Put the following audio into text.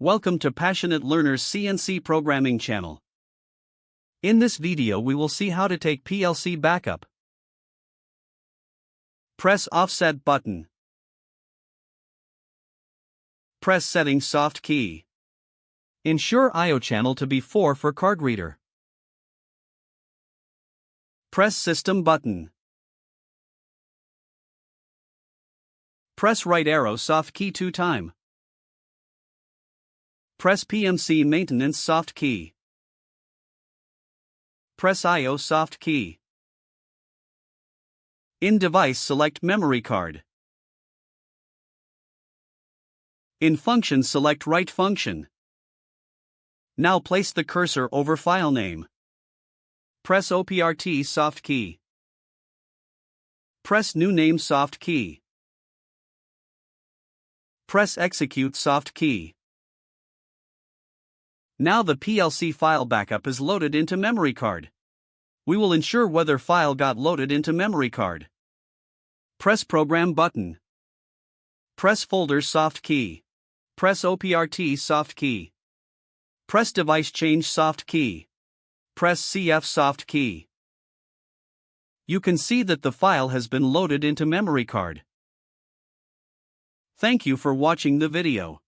Welcome to Passionate Learners CNC Programming channel. In this video we will see how to take PLC Backup. Press Offset button. Press Settings soft key. Ensure I/O channel to be 4 for card reader. Press System button. Press right arrow soft key 2 times. Press PMC Maintenance soft key. Press I/O soft key. In device select memory card. In function select right function. Now place the cursor over file name. Press OPRT soft key. Press New Name soft key. Press Execute soft key. Now the PLC file backup is loaded into memory card. We will ensure whether file got loaded into memory card. Press Program button. Press Folders soft key. Press OPRT soft key. Press Device Change soft key. Press CF soft key. You can see that the file has been loaded into memory card. Thank you for watching the video.